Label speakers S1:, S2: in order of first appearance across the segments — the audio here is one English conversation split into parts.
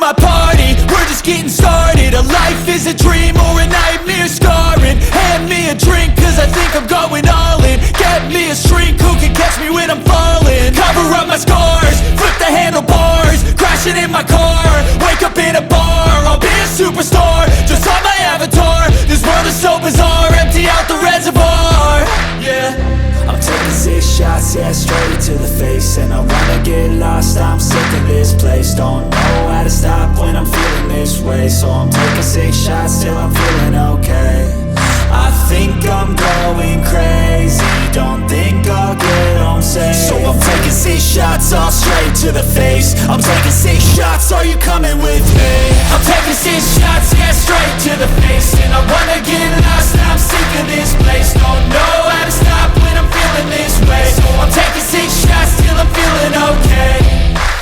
S1: my party, we're just getting started. A life is a dream or a nightmare scarring. Hand me a drink cause I think I'm going all in. Get me a shrink who can catch me when I'm falling. Cover up my scars, flip the handlebars, crashing in my car, wake up in a bar. I'll be a superstar, just on my avatar. This world is so bizarre, empty out the reservoir. Yeah,
S2: I'm taking 6 shots, yeah, straight to the face. And I wanna get lost, I'm sick of this place. Don't know how to stop when I'm feeling this way. So I'm taking 6 shots till I'm feeling okay. I think I'm going crazy, don't think I'll get home safe. So I'm taking 6 shots, all straight to the face. I'm taking 6 shots, are you coming with me? I'm taking 6 shots, yeah, straight to the face. And I wanna get lost, I'm sick of this place. Don't know how to stop when I'm feeling this way. So I'm taking 6 shots till I'm feeling okay.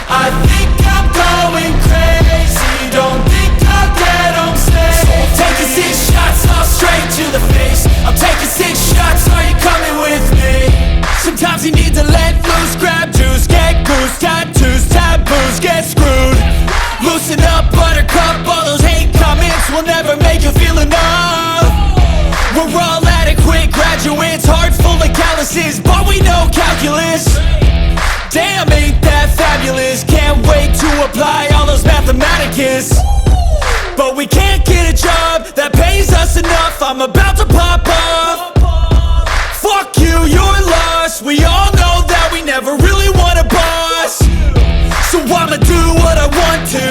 S2: I think I'm going crazy, don't think I'll get home safe. So I'm taking 6 shots, all straight to the face. I'm taking 6 shots, are you coming with me?
S1: sometimes you need to let loose, grab juice, get goose, tattoos, taboos, get screwed. Loosen up, buttercup, all those hate comments will never make you feel enough. We're all adequate graduates, heart full of calluses, but we know calculus. Damn, ain't that fabulous? Can't wait to apply all those mathematicus. But we can't get a job that pays us enough. I'm about to pop off. Fuck you, you're lost. We all know that we never really want a boss. So I'ma do what I want to,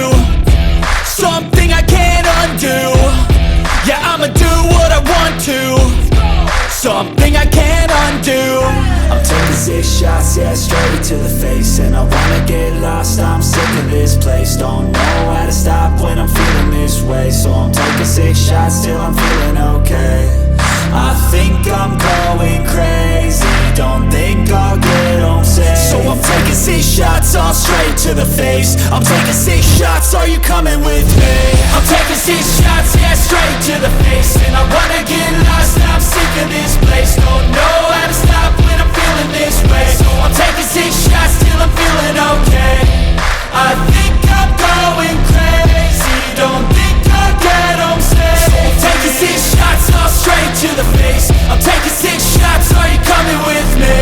S1: something I can't undo. Yeah, I'ma do what I want to, something I can't undo.
S2: I'm taking 6 shots, yeah, straight to the face. And I wanna get lost, I'm sick of this place. Don't know how to stop when I'm feeling this way. So I'm taking 6 shots till I'm feeling okay. I think I'm going crazy, don't think I'll get home safe. So I'm taking 6 shots, all straight to the face. I'm taking 6 shots, are you coming with me? I'm taking 6 shots, yeah, straight to the face. And I wanna get lost, I'm sick of this place. Don't know how to stop when I'm feeling this way. So I'm taking 6 shots till I'm feeling okay. I think I'm going crazy, don't think I'll get home safe. So I'm taking 6 shots, all straight to the face. I'm taking 6 shots, are you coming with me?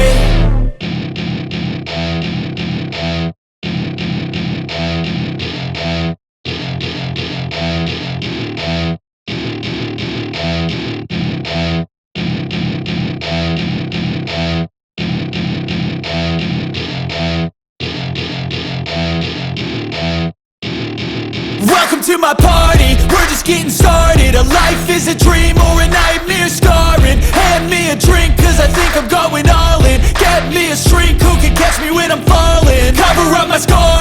S1: Welcome to my party, we're just getting started. A life is a dream or a nightmare scarring. Hand me a drink cause I think I'm going all in. Get me a shrink who can catch me when I'm falling. Cover up my scars,